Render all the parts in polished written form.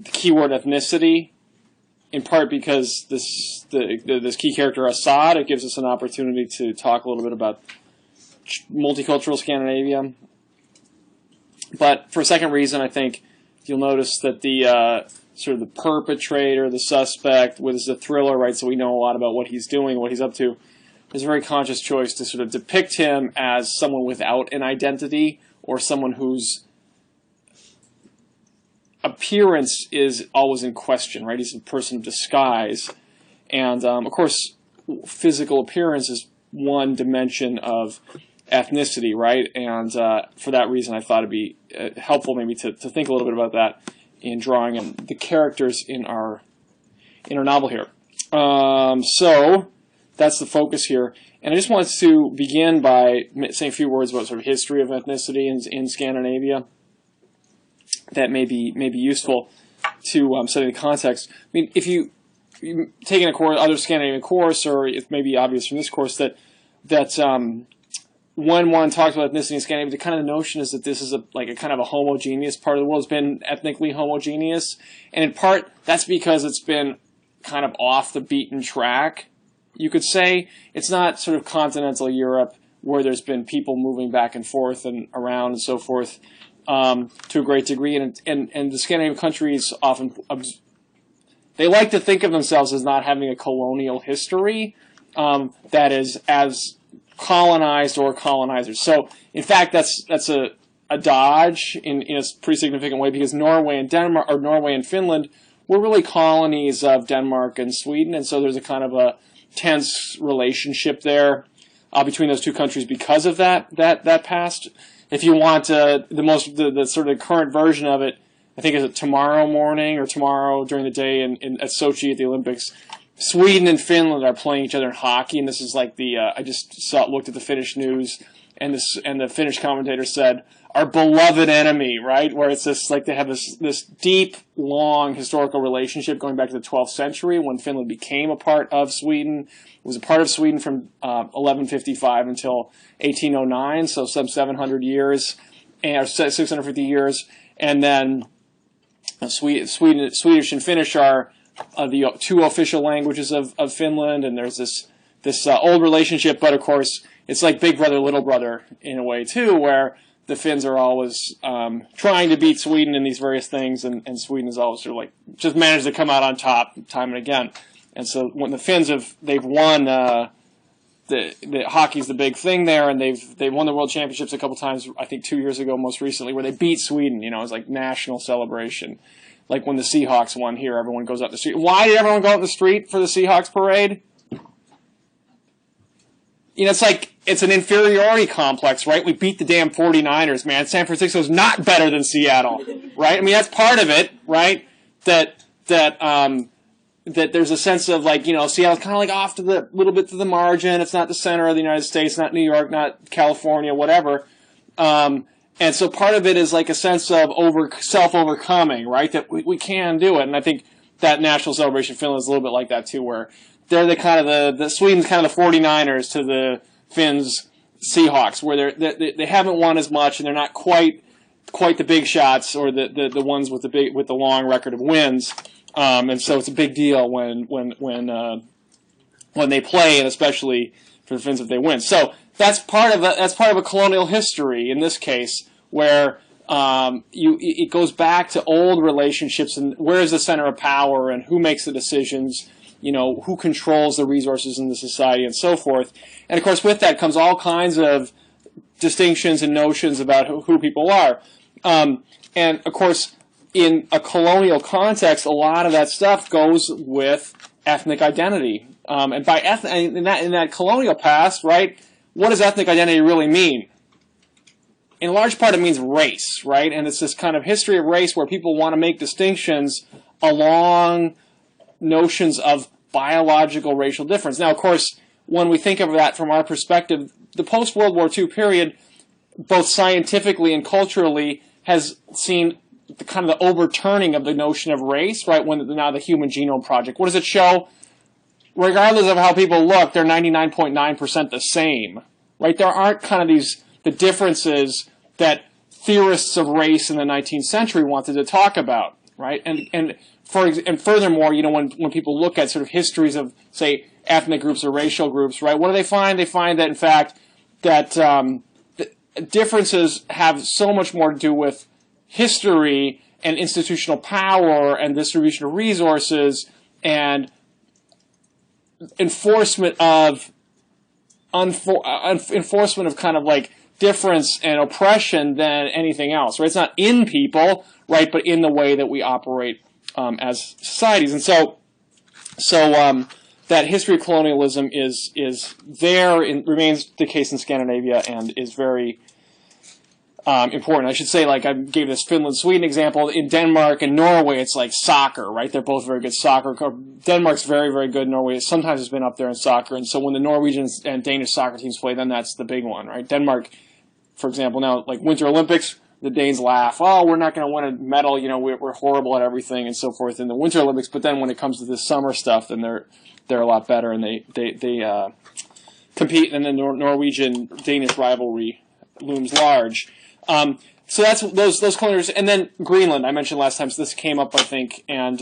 the keyword ethnicity, in part because this key character Assad, it gives us an opportunity to talk a little bit about multicultural Scandinavia. But for a second reason, I think you'll notice that the sort of the perpetrator, the suspect, with the thriller, right? So we know a lot about what he's doing, what he's up to. There's a very conscious choice to sort of depict him as someone without an identity or someone whose appearance is always in question, right? He's a person of disguise. And, of course, physical appearance is one dimension of ethnicity, right? And for that reason, I thought it'd be helpful maybe to think a little bit about that in drawing in the characters in our novel here. So that's the focus here. And I just wanted to begin by saying a few words about sort of history of ethnicity in Scandinavia that may be useful to setting the context. I mean, if you've taken a course, other Scandinavian course, or it may be obvious from this course that when one talks about ethnicity in Scandinavia, the kind of notion is that this is a kind of a homogeneous part of the world. It's been ethnically homogeneous, and in part that's because it's been kind of off the beaten track. You could say it's not sort of continental Europe where there's been people moving back and forth and around and so forth to a great degree, and the Scandinavian countries often they like to think of themselves as not having a colonial history that is as colonized or colonizers. So, in fact, that's a dodge in a pretty significant way, because Norway and Finland were really colonies of Denmark and Sweden, and so there's a kind of a tense relationship there between those two countries because of that past. If you want the sort of current version of it, I think it's tomorrow morning or tomorrow during the day at Sochi at the Olympics, Sweden and Finland are playing each other in hockey, and this is like I just looked at the Finnish news, and the Finnish commentator said, "Our beloved enemy," right? Where it's just like they have this deep, long historical relationship going back to the 12th century when Finland became a part of Sweden. It was a part of Sweden from 1155 until 1809, so some 700 years, or 650 years, and then Swedish and Finnish are the two official languages of Finland, and there's this old relationship, but of course it's like big brother, little brother in a way too, where the Finns are always trying to beat Sweden in these various things, and Sweden is always sort of like just managed to come out on top time and again. And so when the Finns they've won the hockey's the big thing there, and they've won the world championships a couple times. I think 2 years ago, most recently, where they beat Sweden. You know, it's like national celebration. Like when the Seahawks won here, everyone goes out the street. Why did everyone go out the street for the Seahawks parade? You know, it's an inferiority complex, right? We beat the damn 49ers, man. San Francisco's not better than Seattle, right? I mean, that's part of it, right? That there's a sense of like, you know, Seattle's kind of like off to the little bit to the margin. It's not the center of the United States, not New York, not California, whatever. And so part of it is like a sense of self-overcoming, right? That we can do it. And I think that national celebration in Finland is a little bit like that too, where they're the kind of the Sweden's kind of the 49ers to the Finns Seahawks, where they haven't won as much and they're not quite the big shots or the ones with the long record of wins. And so it's a big deal when they play, and especially for the Finns if they win. So that's part of a colonial history in this case, where it goes back to old relationships and where is the center of power and who makes the decisions, you know, who controls the resources in the society and so forth. And of course with that comes all kinds of distinctions and notions about who people are. And of course in a colonial context, a lot of that stuff goes with ethnic identity. And by in that colonial past, right, what does ethnic identity really mean? In large part, it means race, right? And it's this kind of history of race where people want to make distinctions along notions of biological racial difference. Now, of course, when we think of that from our perspective, the post-World War II period, both scientifically and culturally, has seen the kind of the overturning of the notion of race, right? When now the Human Genome Project, what does it show? Regardless of how people look, they're 99.9% the same, right? There aren't kind of the differences that theorists of race in the 19th century wanted to talk about. right? And furthermore, when people look at sort of histories of, say, ethnic groups or racial groups, right, what do they find? They find that, in fact, that differences have so much more to do with history and institutional power and distribution of resources and enforcement of kind of like difference and oppression than anything else, right? It's not in people, right, but in the way that we operate as societies. And so that history of colonialism is there, and remains the case in Scandinavia, and is very important. I should say, like I gave this Finland-Sweden example. In Denmark and Norway, it's like soccer, right? They're both very good soccer. Denmark's very, very good. Norway sometimes has been up there in soccer. And so when the Norwegian and Danish soccer teams play, then that's the big one, right? Denmark, for example, now, like Winter Olympics, the Danes laugh, oh, we're not going to win a medal, we're horrible at everything and so forth in the Winter Olympics. But then when it comes to this summer stuff, then they're a lot better, and they compete, and the Norwegian-Danish rivalry looms large. So that's those colonies, and then Greenland. I mentioned last time, so this came up, I think, and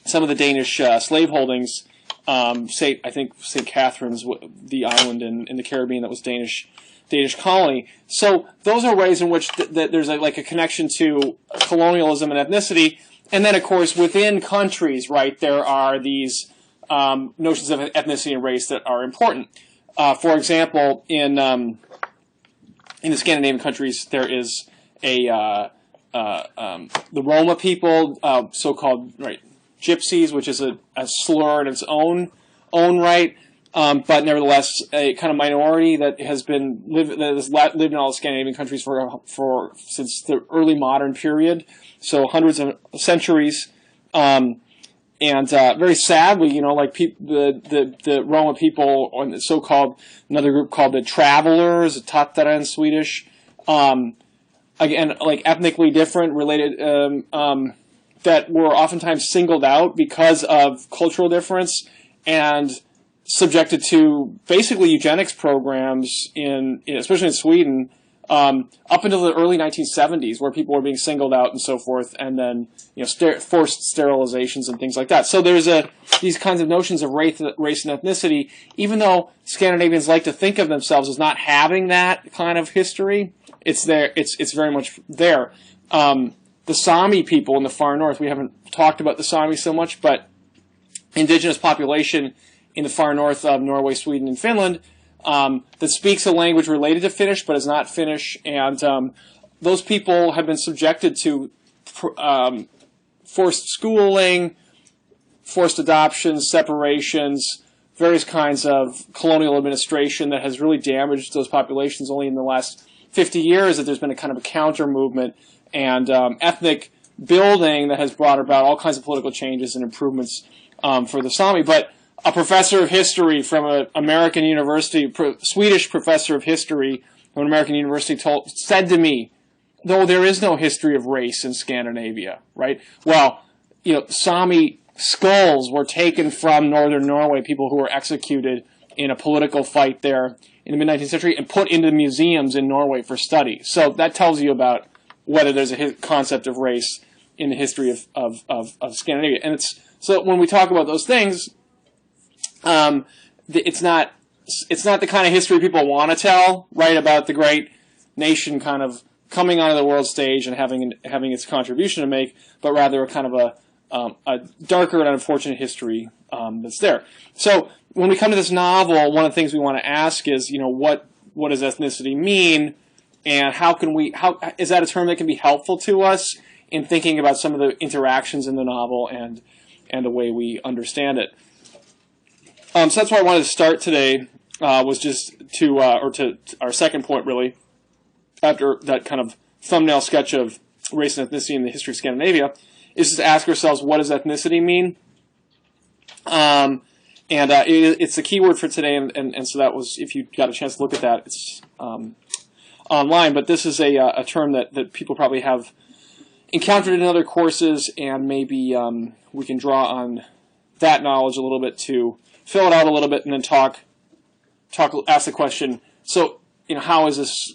some of the Danish slave holdings. St. Catherine's, the island in the Caribbean that was Danish colony. So those are ways in which there's a connection to colonialism and ethnicity, and then of course within countries, right, there are these notions of ethnicity and race that are important. For example, in the Scandinavian countries, there is the Roma people, so-called gypsies, which is a slur in its own right, but nevertheless a kind of minority that has lived in all the Scandinavian countries since the early modern period, so hundreds of centuries. And very sadly, the Roma people, or the so-called, another group called the Travelers, Tattara in Swedish, again, like ethnically different, related, that were oftentimes singled out because of cultural difference and subjected to basically eugenics programs especially in Sweden, up until the early 1970s, where people were being singled out and so forth, and then forced sterilizations and things like that. So there's these kinds of notions of race and ethnicity, even though Scandinavians like to think of themselves as not having that kind of history. It's there. It's very much there. The Sami people in the far north. We haven't talked about the Sami so much, but indigenous population in the far north of Norway, Sweden, and Finland. That speaks a language related to Finnish, but is not Finnish, and those people have been subjected to forced schooling, forced adoptions, separations, various kinds of colonial administration that has really damaged those populations. Only in the last 50 years that there's been a kind of a counter movement and ethnic building that has brought about all kinds of political changes and improvements for the Sami. But a professor of history from an American university, Swedish professor of history from an American university said to me, no, there is no history of race in Scandinavia, right? Well, Sami skulls were taken from northern Norway, people who were executed in a political fight there in the mid-19th century, and put into museums in Norway for study. So that tells you about whether there's a concept of race in the history of Scandinavia. And so when we talk about those things, it's not the kind of history people want to tell, right, about the great nation kind of coming onto the world stage and having its contribution to make, but rather a kind of a darker and unfortunate history that's there. So when we come to this novel, one of the things we want to ask is, what does ethnicity mean, and how is that a term that can be helpful to us in thinking about some of the interactions in the novel and the way we understand it. So that's why I wanted to start today, was just to our second point, really, after that kind of thumbnail sketch of race and ethnicity in the history of Scandinavia, is just to ask ourselves, what does ethnicity mean? It's the key word for today, and so that was, if you got a chance to look at that, it's online, but this is a term that people probably have encountered in other courses, and maybe we can draw on that knowledge a little bit to fill it out a little bit, and then ask the question. So, how is this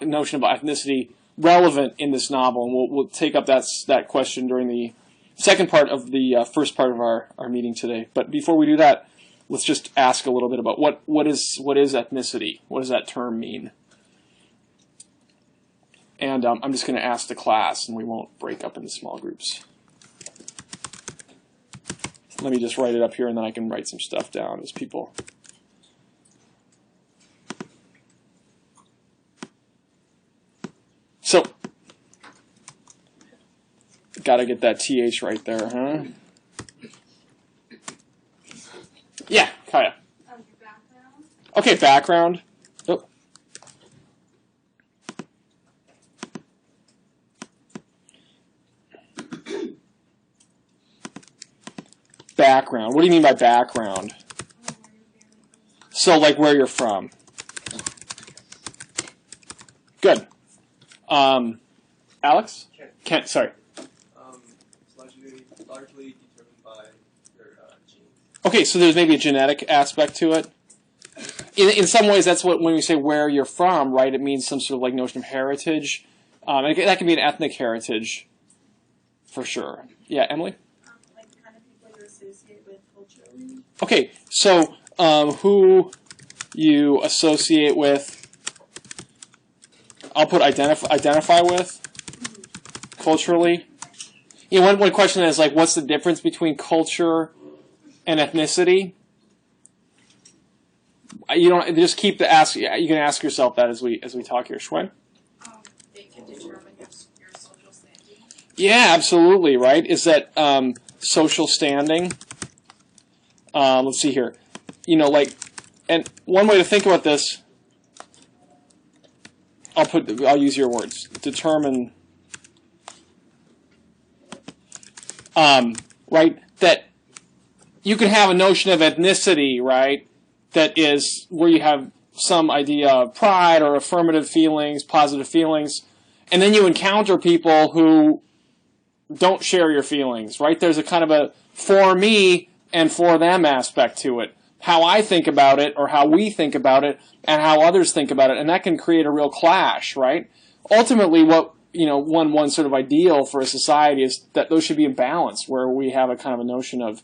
notion about ethnicity relevant in this novel, and we'll take up that question during the second part of the first part of our meeting today. But before we do that, let's just ask a little bit about what is ethnicity? What does that term mean? And I'm just going to ask the class, and we won't break up into small groups. Let me just write it up here, and then I can write some stuff down as people. So, got to get that TH right there, huh? Yeah, Kaya. Background. Okay, background. Oh. Background. What do you mean by background? So, like where you're from. Good. Alex? Kent, sorry. It's largely determined by your genes. Okay, so there's maybe a genetic aspect to it. In some ways, that's what when we say where you're from, right? It means some sort of like notion of heritage. And that can be an ethnic heritage, for sure. Yeah, Emily? Like the kind of people you associate with culturally. Okay, so who you associate with, I'll put identify with, culturally. You know, one question is like, what's the difference between culture and ethnicity? You don't just keep the ask. You can ask yourself that as we talk here. Schwen? They can determine your social standing. Yeah, absolutely. Right? Is that social standing? Let's see here. You know, like, and one way to think about this. I'll use your words. Determine. Right? That you can have a notion of ethnicity, right? That is where you have some idea of pride or affirmative feelings, positive feelings, and then you encounter people who don't share your feelings, right? There's a kind of a for me and for them aspect to it. How I think about it or how we think about it and how others think about it, and that can create a real clash, right? Ultimately, what one sort of ideal for a society is that those should be in balance, where we have a kind of a notion of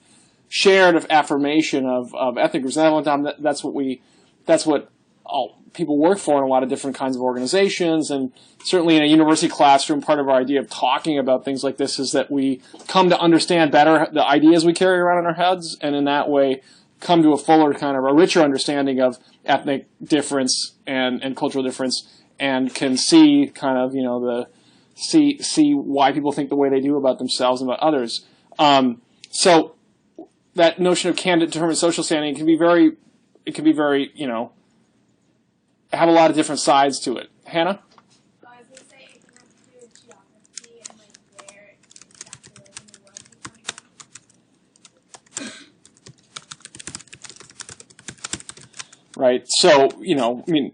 shared affirmation of ethnic groups. And that's what all people work for in a lot of different kinds of organizations, and certainly in a university classroom, part of our idea of talking about things like this is that we come to understand better the ideas we carry around in our heads, and in that way come to a fuller kind of a richer understanding of ethnic difference and cultural difference, and can see kind of see why people think the way they do about themselves and about others. So that notion of can determine social standing can be very, have a lot of different sides to it. Hannah? I was going to say, it can have to do with geography and like where exactly in the world you come from. Right. So, I mean,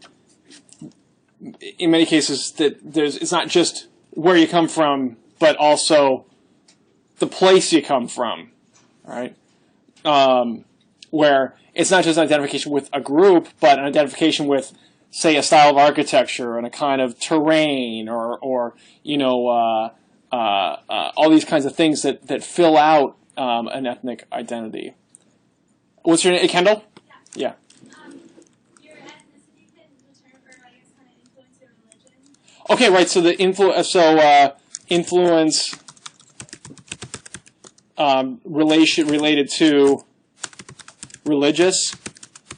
in many cases it's not just where you come from, but also the place you come from, right? Where it's not just an identification with a group, but an identification with, say, a style of architecture and a kind of terrain, or all these kinds of things that fill out an ethnic identity. What's your name, Kendall? Yeah. Your ethnicity can determine, or I guess, kind of influence your religion. Okay, right. So the influence related to religious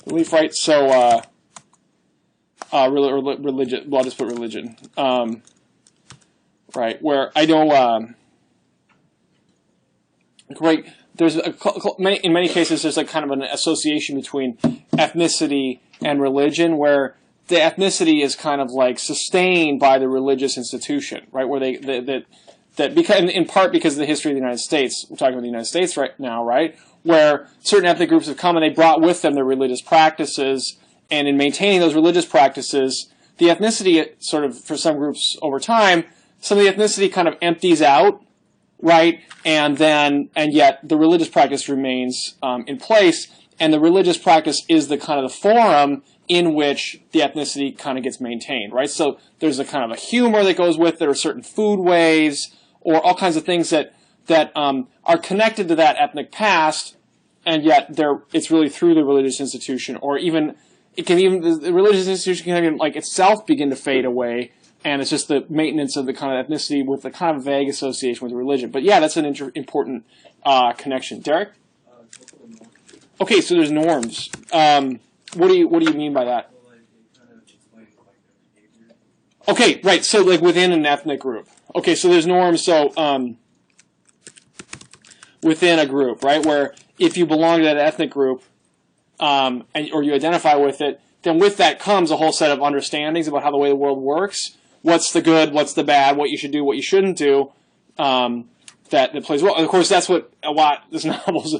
belief, right? So religion. Well, I'll just put religion. Right, where I know. Right, there's in many cases there's like kind of an association between ethnicity and religion, where the ethnicity is kind of like sustained by the religious institution, right? Where that because in part because of the history of the United States. We're talking about the United States right now, right? Where certain ethnic groups have come and they brought with them their religious practices, and in maintaining those religious practices, the ethnicity sort of, for some groups over time, some of the ethnicity kind of empties out, right? And yet the religious practice remains in place, and the religious practice is the kind of the forum in which the ethnicity kind of gets maintained, right? So there's a kind of a humor that goes with it, or certain food ways, or all kinds of things that are connected to that ethnic past, and yet it's really through the religious institution, or even the religious institution can even like itself begin to fade away, and it's just the maintenance of the kind of ethnicity with the kind of vague association with religion. But yeah, that's an important connection. Derek? Okay, so there's norms. What do you mean by that? Well, like, it kind of explains like their behavior. Okay, right. So like within an ethnic group. Okay, so there's norms. So within a group, right, where if you belong to that ethnic group, or you identify with it, then with that comes a whole set of understandings about how the way the world works. What's the good? What's the bad? What you should do? What you shouldn't do? That plays well. And of course, that's what this novel's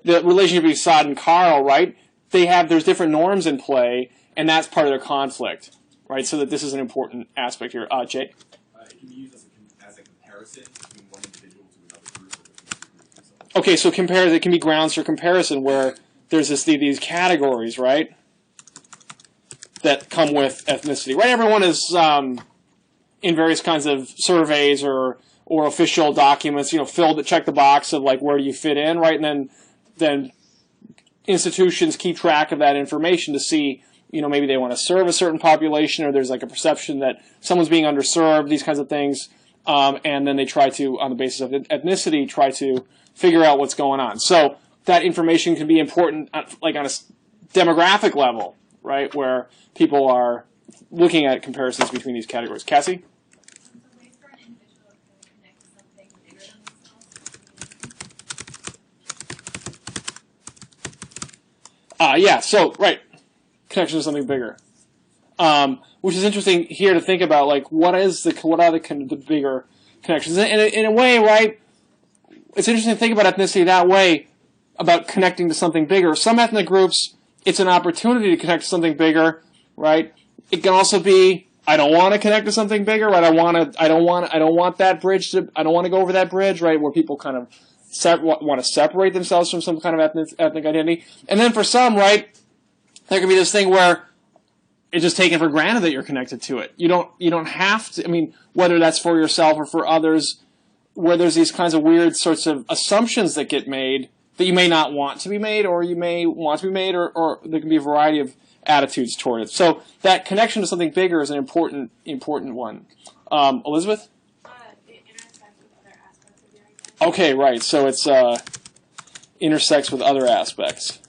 the relationship between Sod and Carl, right? There's different norms in play, and that's part of their conflict, right? So that this is an important aspect here. Jay? It can be used as a comparison between one individual to another group or between two groups or something. Okay, so it can be grounds for comparison where there's these categories, right, that come with ethnicity, right? Everyone is in various kinds of surveys or official documents, check the box of like where do you fit in, right? And then institutions keep track of that information to see, maybe they want to serve a certain population, or there's like a perception that someone's being underserved, these kinds of things, and then they try to, on the basis of ethnicity, try to figure out what's going on. So that information can be important, like on a demographic level, right, where people are looking at comparisons between these categories. Cassie? So ways for an individual to connect to something bigger than themselves. Yeah, so, right, connection to something bigger. Which is interesting here to think about, like, what are the bigger connections? And in a way, right, it's interesting to think about ethnicity that way, about connecting to something bigger. Some ethnic groups, it's an opportunity to connect to something bigger, right? It can also be, I don't want to connect to something bigger, right? I don't want that bridge I don't want to go over that bridge, right? Where people kind of want to separate themselves from some kind of ethnic identity. And then for some, right, there can be this thing where it's just taken for granted that you're connected to it. You don't have to, whether that's for yourself or for others, where there's these kinds of weird sorts of assumptions that get made that you may not want to be made, or you may want to be made, or there can be a variety of attitudes toward it. So that connection to something bigger is an important one. Elizabeth? It intersects with other aspects of your identity. Okay, right. So it's intersects with other aspects.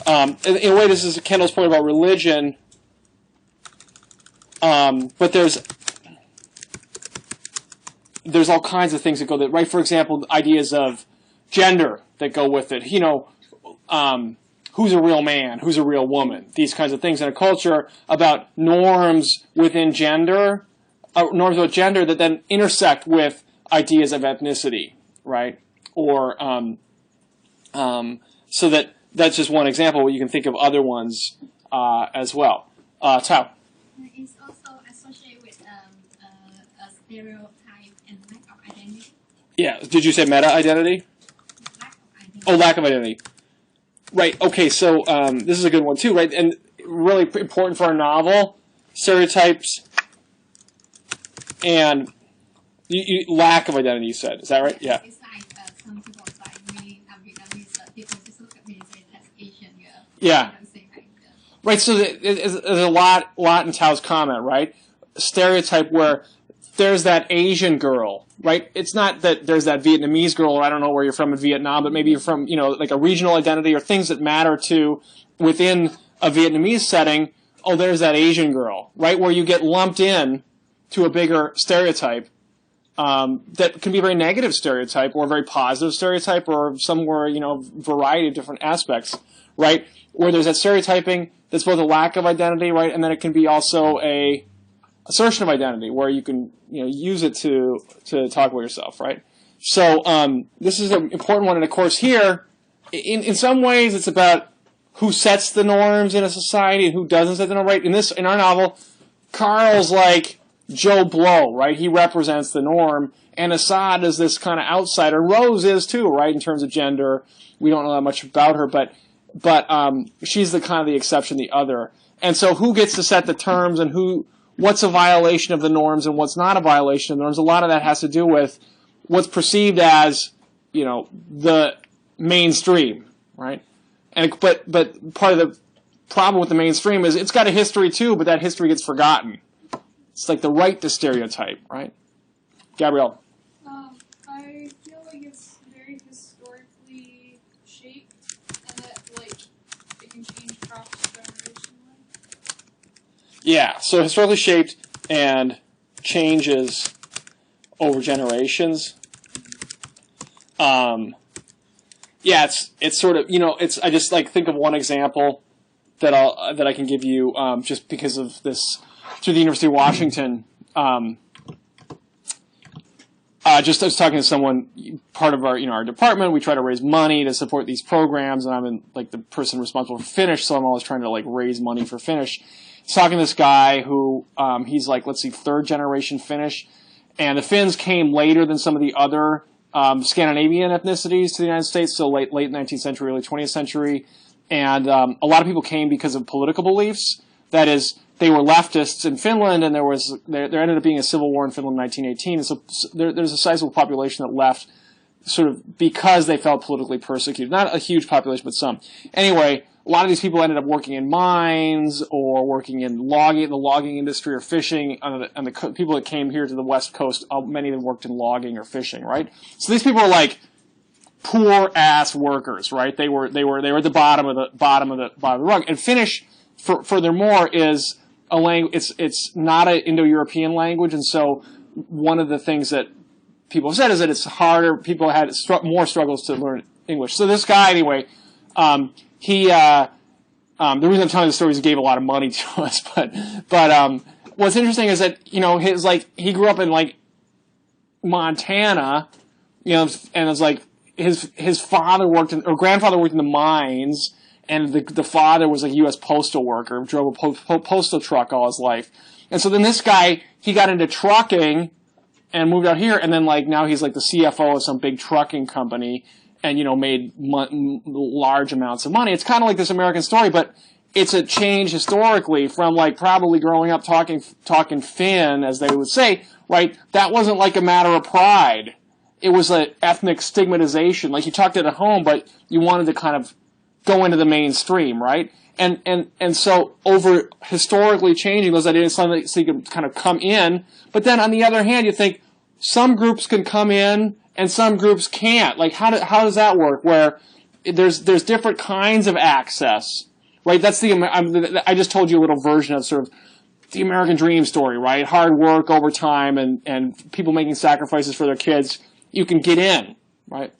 In a way, this is Kendall's point about religion, but there's all kinds of things that go there, right? For example, ideas of gender that go with it. Who's a real man? Who's a real woman? These kinds of things in a culture about norms within gender, norms about gender that then intersect with ideas of ethnicity, right? Or so that's just one example. But you can think of other ones as well. Tao. It's also associated with a stereotype and lack of identity. Yeah. Did you say meta identity? Lack of identity. Oh, lack of identity. Right. Okay. So this is a good one too, right? And really important for our novel, stereotypes and lack of identity. You said, is that right? Yeah. It's like some people like me, Vietnamese people just look at me and say that's Asian girl. Yeah. They don't say like Right. So there's a lot in Tao's comment, right? Stereotype where there's that Asian girl, right? It's not that there's that Vietnamese girl, or I don't know where you're from in Vietnam, but maybe you're from, like a regional identity or things that matter to within a Vietnamese setting. Oh, there's that Asian girl, right? Where you get lumped in to a bigger stereotype that can be a very negative stereotype or a very positive stereotype or somewhere, variety of different aspects, right? Where there's that stereotyping that's both a lack of identity, right? And then it can be also a assertion of identity where you can, use it to talk about yourself, right? So this is an important one. And of course here, in some ways it's about who sets the norms in a society and who doesn't set the norm, right? In our novel, Carl's like Joe Blow, right? He represents the norm. And Assad is this kind of outsider. Rose is too, right? In terms of gender. We don't know that much about her, but she's the kind of the exception, the other. And so who gets to set the terms and what's a violation of the norms and what's not a violation of the norms? A lot of that has to do with what's perceived as, the mainstream, right? But part of the problem with the mainstream is it's got a history too, but that history gets forgotten. It's like the right to stereotype, right? Gabrielle. I feel like it's very historically shaped, and that it can change across generationally. Yeah, so historically shaped and changes over generations. Yeah, it's sort of, I just think of one example that I can give you just because of this through the University of Washington. I was talking to someone, part of our department. We try to raise money to support these programs, and I'm the person responsible for Finnish, so I'm always trying to raise money for Finnish. Talking to this guy who he's third generation Finnish, and the Finns came later than some of the other Scandinavian ethnicities to the United States, so late 19th century, early 20th century, and a lot of people came because of political beliefs. That is, they were leftists in Finland, and there ended up being a civil war in Finland in 1918. And so there's a sizable population that left sort of because they felt politically persecuted. Not a huge population, but some. Anyway, a lot of these people ended up working in mines or working in the logging industry or fishing. And the people that came here to the West Coast, many of them worked in logging or fishing, right? So these people are poor ass workers, right? They were at the bottom of the rug. And Finnish, furthermore, is a language. It's not an Indo-European language, and so one of the things that people have said is that it's harder. People had more struggles to learn English. So this guy, anyway, the reason I'm telling the story is he gave a lot of money to us. But what's interesting is that he grew up in Montana, and it's his father grandfather worked in the mines. And the father was a U.S. postal worker, drove a postal truck all his life. And so then this guy, he got into trucking and moved out here. And then now he's the CFO of some big trucking company and, made large amounts of money. It's kind of like this American story, but it's a change historically from probably growing up talking Finn, as they would say, right? That wasn't a matter of pride. It was an ethnic stigmatization. You talked it at home, but you wanted to kind of go into the mainstream, right? And so over historically changing those ideas so you can kind of come in. But then on the other hand, you think some groups can come in and some groups can't. How does that work? Where there's different kinds of access, right? That's I just told you a little version of sort of the American dream story, right? Hard work over time and people making sacrifices for their kids. You can get in, right?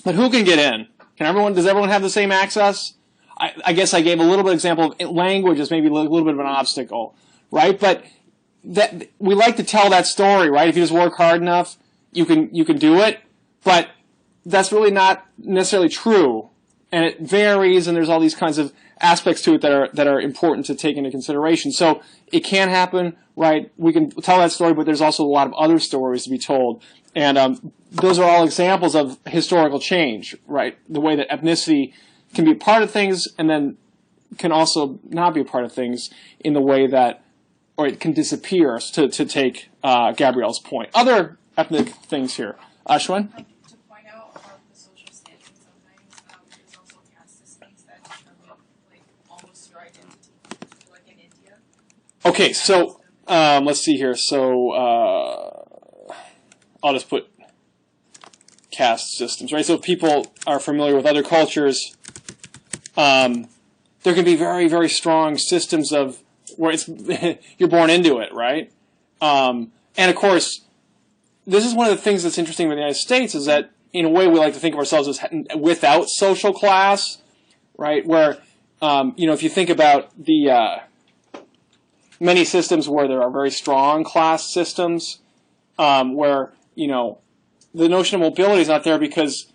But who can get in? Does everyone have the same access? I guess I gave a little bit of example of language as maybe a little bit of an obstacle, right? But that we like to tell that story, right? If you just work hard enough, you can do it. But that's really not necessarily true, and it varies. And there's all these kinds of aspects to it that are important to take into consideration. So it can happen, right? We can tell that story, but there's also a lot of other stories to be told. And those are all examples of historical change, right? The way that ethnicity can be a part of things and then can also not be a part of things in the way that, or it can disappear, to take Gabrielle's point. Other ethnic things here. Ashwin? To point out about the social standing sometimes, there's also caste systems that determine almost your identity, in India. Okay, so let's see here. So I'll just put caste systems, right? So if people are familiar with other cultures, there can be very, very strong systems of where you're born into it, right? And of course, this is one of the things that's interesting with the United States is that in a way we like to think of ourselves as without social class, right? Where, if you think about the many systems where there are very strong class systems, where, the notion of mobility is not there because,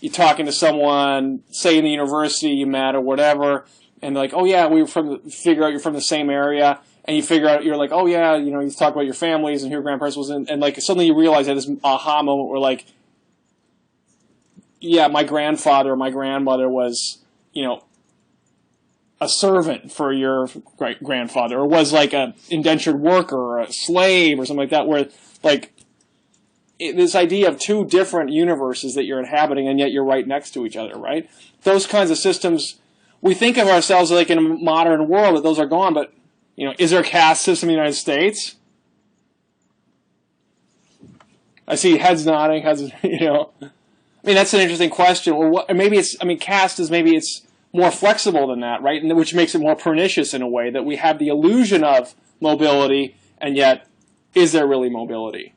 you're talking to someone, say in the university you met or whatever, and they're like, oh yeah, figure out you're from the same area, and you figure out, you're like, oh yeah, you talk about your families and who your grandparents was, and suddenly you realize that this aha moment where yeah, my grandfather or my grandmother was, a servant for your great grandfather, or was like a indentured worker or a slave or something like that, where like this idea of two different universes that you're inhabiting and yet you're right next to each other, right? Those kinds of systems, we think of ourselves like in a modern world that those are gone, but is there a caste system in the United States? I see heads nodding, I mean, that's an interesting question. Or maybe caste is maybe it's more flexible than that, right? And which makes it more pernicious in a way that we have the illusion of mobility, and yet, is there really mobility?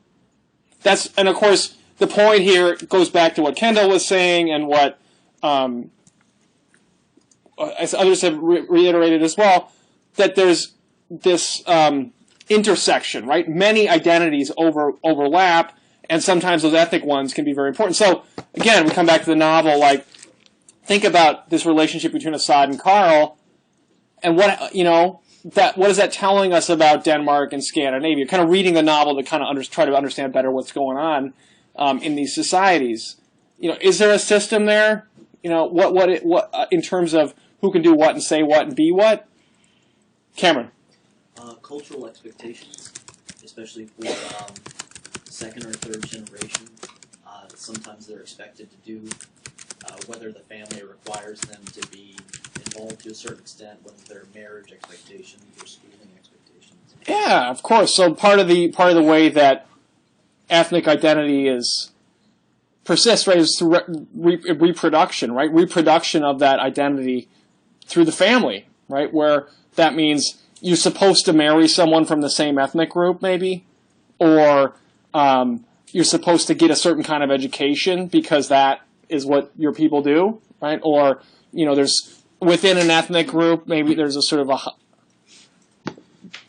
And of course, the point here goes back to what Kendall was saying and what as others have reiterated as well, that there's this intersection, right? Many identities overlap, and sometimes those ethnic ones can be very important. So, again, we come back to the novel, like, think about this relationship between Assad and Karl, and what is that telling us about Denmark and Scandinavia? Kind of reading the novel to kind of try to understand better what's going on in these societies. Is there a system there? What in terms of who can do what and say what and be what? Cameron. Cultural expectations, especially for second or third generation. Sometimes they're expected to do whether the family requires them to be involved to a certain extent, whether their marriage expectations or schooling expectations. Yeah, of course. So part of the way that ethnic identity persists, right, is through reproduction, right? Reproduction of that identity through the family, right? Where that means you're supposed to marry someone from the same ethnic group, maybe, or you're supposed to get a certain kind of education because that is what your people do, right? Or, there's within an ethnic group, maybe there's a sort of a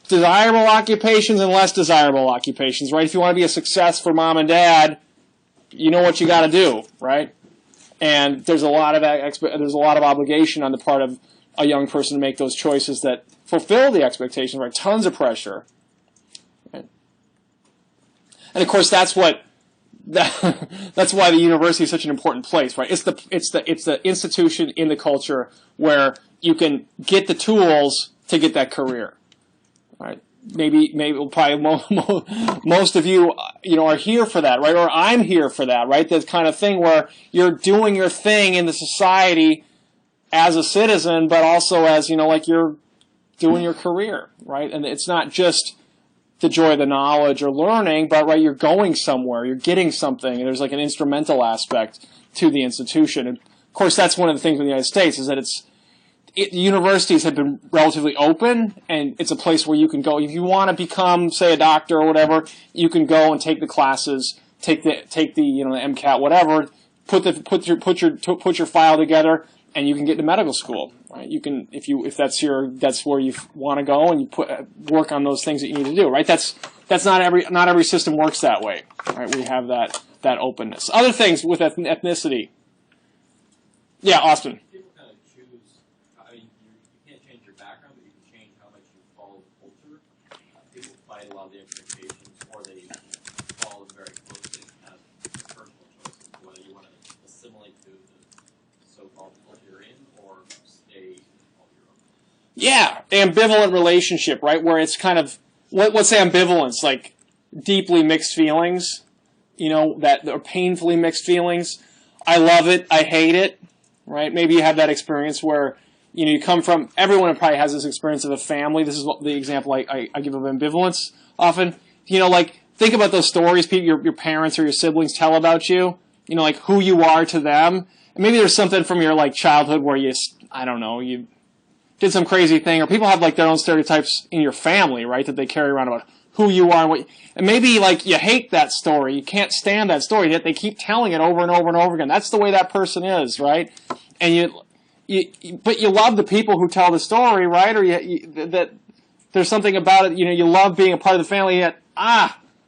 desirable occupations and less desirable occupations, right? If you want to be a success for mom and dad, you know what you got to do, right? And there's a lot of obligation on the part of a young person to make those choices that fulfill the expectations, right? Tons of pressure. Right? And of course, that's why the university is such an important place, right? It's the institution in the culture where you can get the tools to get that career, right? Maybe probably most of you are here for that, right? Or I'm here for that, right? This kind of thing where you're doing your thing in the society as a citizen, but also as like you're doing your career, right? And it's not just the joy of the knowledge or learning, but right, you're going somewhere, you're getting something, and there's like an instrumental aspect to the institution. And of course, that's one of the things in the United States is that universities have been relatively open, and it's a place where you can go if you want to become, say, a doctor or whatever. You can go and take the classes, take the MCAT, whatever. Put your file together, and you can get to medical school. Right? You can if that's where you want to go, and you work on those things that you need to do. Right? That's not every system works that way. Right? We have that openness. Other things with ethnicity. Yeah, Austin. People kind of choose. I mean, you can't change your background, but you can change how much you follow the culture. People fight a lot of the expectations, or they follow them very closely. Kind of personal choices, whether you want to assimilate to the so-called culture you're in, or stay on your own. Yeah, ambivalent relationship, right? Where it's kind of what's ambivalence? Like deeply mixed feelings, that are painfully mixed feelings. I love it. I hate it. Right? Maybe you have that experience where, you come from, everyone probably has this experience of a family. This is the example I give of ambivalence often. Think about those stories your parents or your siblings tell about you, like who you are to them. And maybe there's something from your childhood where you did some crazy thing, or people have their own stereotypes in your family, right, that they carry around about who you are and maybe you hate that story, you can't stand that story, yet they keep telling it over and over and over again. That's the way that person is, right? And but you love the people who tell the story, right? Or that there's something about it, you love being a part of the family, yet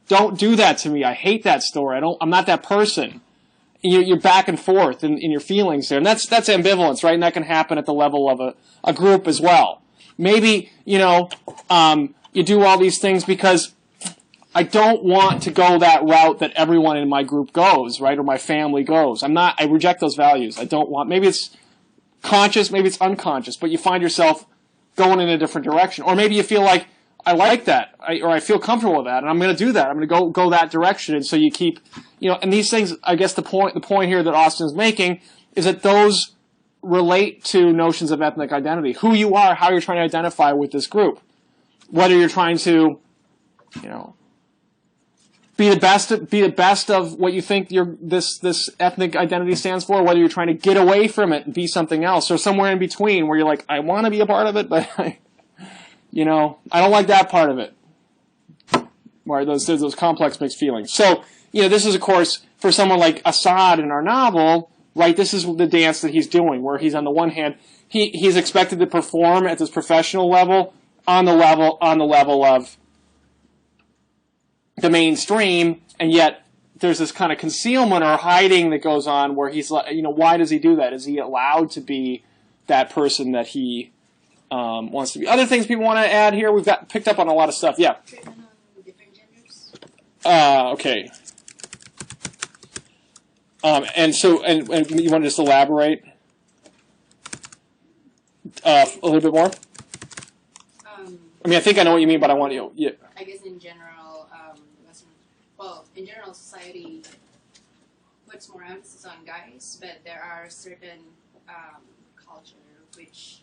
don't do that to me. I hate that story. I'm not that person. You're back and forth in your feelings there, and that's ambivalence, right? And that can happen at the level of a group as well. Maybe you do all these things because I don't want to go that route that everyone in my group goes, right, or my family goes. I reject those values. I don't want. Maybe it's conscious, maybe it's unconscious, but you find yourself going in a different direction. Or maybe you feel like, I like that, or I feel comfortable with that, and I'm going to do that. I'm going to go that direction. And so you keep, and these things, I guess the point here that Austin is making is that those relate to notions of ethnic identity. Who you are, how you're trying to identify with this group. Whether you're trying to, be the best of what you think this ethnic identity stands for, whether you're trying to get away from it and be something else, or somewhere in between where you're like, I want to be a part of it, but I don't like that part of it. Where those complex mixed feelings. So, this is, of course, for someone like Assad in our novel, right, this is the dance that he's doing, where he's on the one hand, he's expected to perform at this professional level, on the level of the mainstream, and yet there's this kind of concealment or hiding that goes on where he's like, why does he do that? Is he allowed to be that person that he wants to be? Other things people want to add here? We've got picked up on a lot of stuff. Yeah. Different genders. Okay. And you want to just elaborate a little bit more? I think I know what you mean, but I want you. Yeah. I guess in general, in general, society puts more emphasis on guys, but there are certain culture which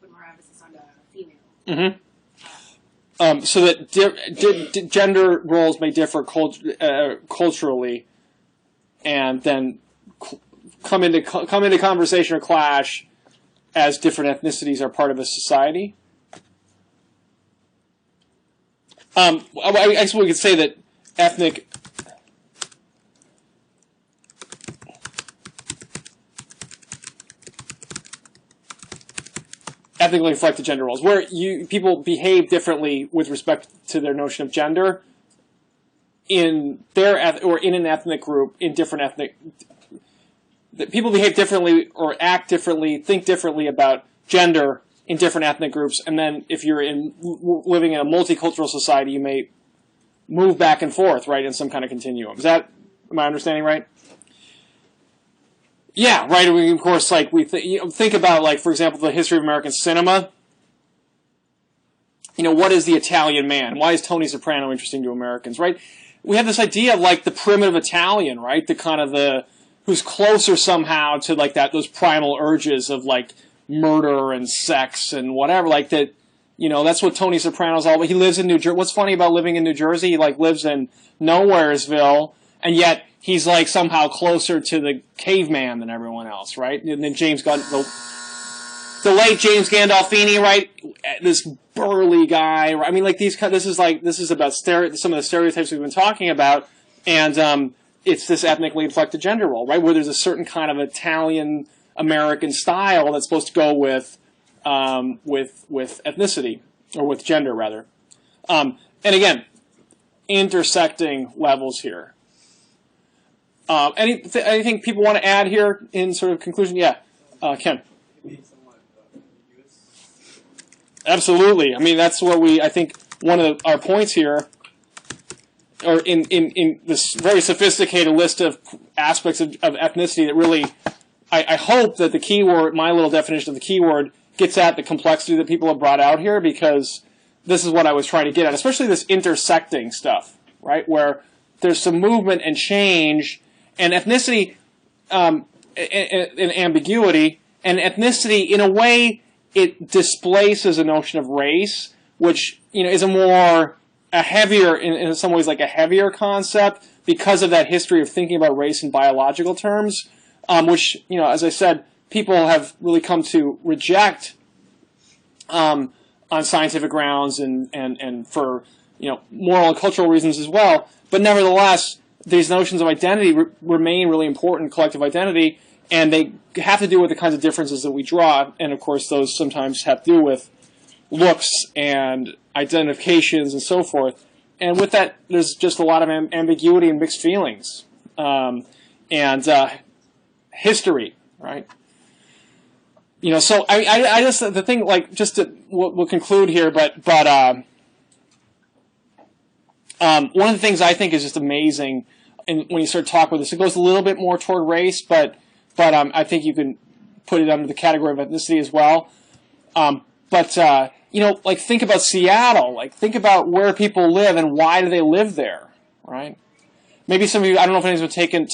put more emphasis on the female. Mm-hmm. So that gender roles may differ culturally, and then come into conversation or clash as different ethnicities are part of a society. I guess we could say that ethnically reflected gender roles, where people behave differently with respect to their notion of gender in an ethnic group, in different ethnic. People behave differently or act differently, think differently about gender in different ethnic groups, and then if you're living in a multicultural society, you may move back and forth, right, in some kind of continuum. Am I understanding right? Yeah, right. Of course, think about, for example, the history of American cinema. What is the Italian man? Why is Tony Soprano interesting to Americans, right? We have this idea of the primitive Italian, right? The kind of who's closer somehow to those primal urges of murder and sex and whatever, that's what Tony Soprano's all about. He lives in New Jersey. What's funny about living in New Jersey? He lives in Nowheresville, and yet he's somehow closer to the caveman than everyone else, right? And then the late James Gandolfini, right? This burly guy, right? This is about some of the stereotypes we've been talking about, and it's this ethnically inflected gender role, right? Where there's a certain kind of Italian American style that's supposed to go with ethnicity, or with gender rather. And again, intersecting levels here. Anything people want to add here in sort of conclusion? Yeah, Ken. Absolutely. That's what I think one of our points here, or in this very sophisticated list of aspects of ethnicity that really, I hope that the keyword, my little definition of the keyword, gets at the complexity that people have brought out here, because this is what I was trying to get at, especially this intersecting stuff, right, where there's some movement and change, and ethnicity, and ambiguity, and ethnicity, in a way, it displaces a notion of race, which, is a heavier, in some ways, a heavier concept, because of that history of thinking about race in biological terms, which, as I said, people have really come to reject on scientific grounds and for moral and cultural reasons as well. But nevertheless, these notions of identity remain really important, collective identity, and they have to do with the kinds of differences that we draw. And of course, those sometimes have to do with looks and identifications and so forth. And with that, there's just a lot of ambiguity and mixed feelings, and history, right? So I just, the thing, we'll conclude here, but one of the things I think is just amazing, and when you start talking with this, it goes a little bit more toward race, but I think you can put it under the category of ethnicity as well. But like think about Seattle. Like think about where people live and why do they live there, right? Maybe some of you, I don't know if anyone's taken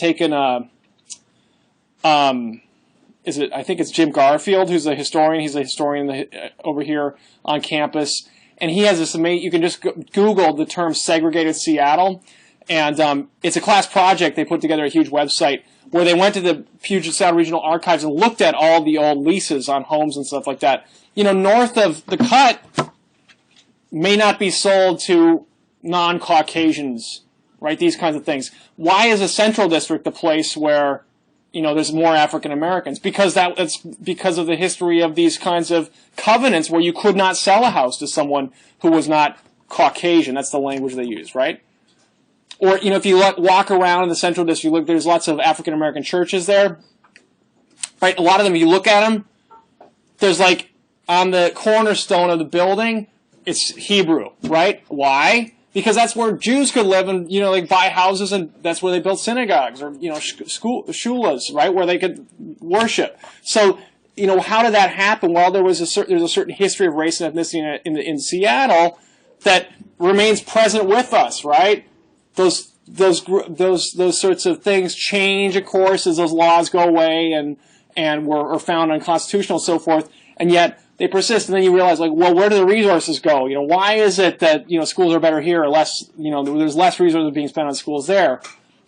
I think it's Jim Garfield, who's a historian. He's a historian over here on campus. And he has this amazing, you can just Google the term segregated Seattle. And it's a class project. They put together a huge website where they went to the Puget Sound Regional Archives and looked at all the old leases on homes and stuff like that. North of the Cut may not be sold to non-Caucasians, right? These kinds of things. Why is the Central District the place where there's more African Americans? Because it's because of the history of these kinds of covenants where you could not sell a house to someone who was not Caucasian. That's the language they use, right? Or, if you walk around in the Central District, there's lots of African American churches there, right? A lot of them, you look at them, there's like on the cornerstone of the building, it's Hebrew, right? Why? Because that's where Jews could live and, buy houses, and that's where they built synagogues or, shulas, right, where they could worship. So, how did that happen? Well, there's a certain history of race and ethnicity in Seattle that remains present with us, right? Those sorts of things change, of course, as those laws go away and were found unconstitutional and so forth, and yet they persist. And then you realize, where do the resources go? Why is it that schools are better here or less? There's less resources being spent on schools there,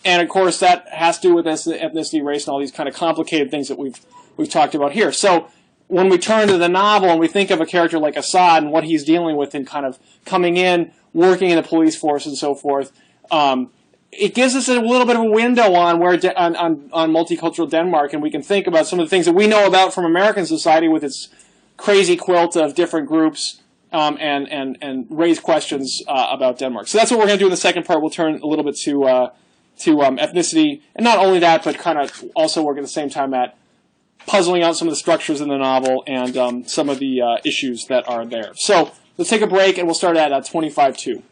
and of course that has to do with ethnicity, race, and all these kind of complicated things that we've talked about here. So when we turn to the novel and we think of a character like Assad and what he's dealing with and kind of coming in, working in the police force and so forth. It gives us a little bit of a window on on multicultural Denmark, and we can think about some of the things that we know about from American society with its crazy quilt of different groups and raise questions about Denmark. So that's what we're going to do in the second part. We'll turn a little bit to ethnicity, and not only that, but kind of also work at the same time at puzzling out some of the structures in the novel and some of the issues that are there. So let's take a break, and we'll start at 25-2.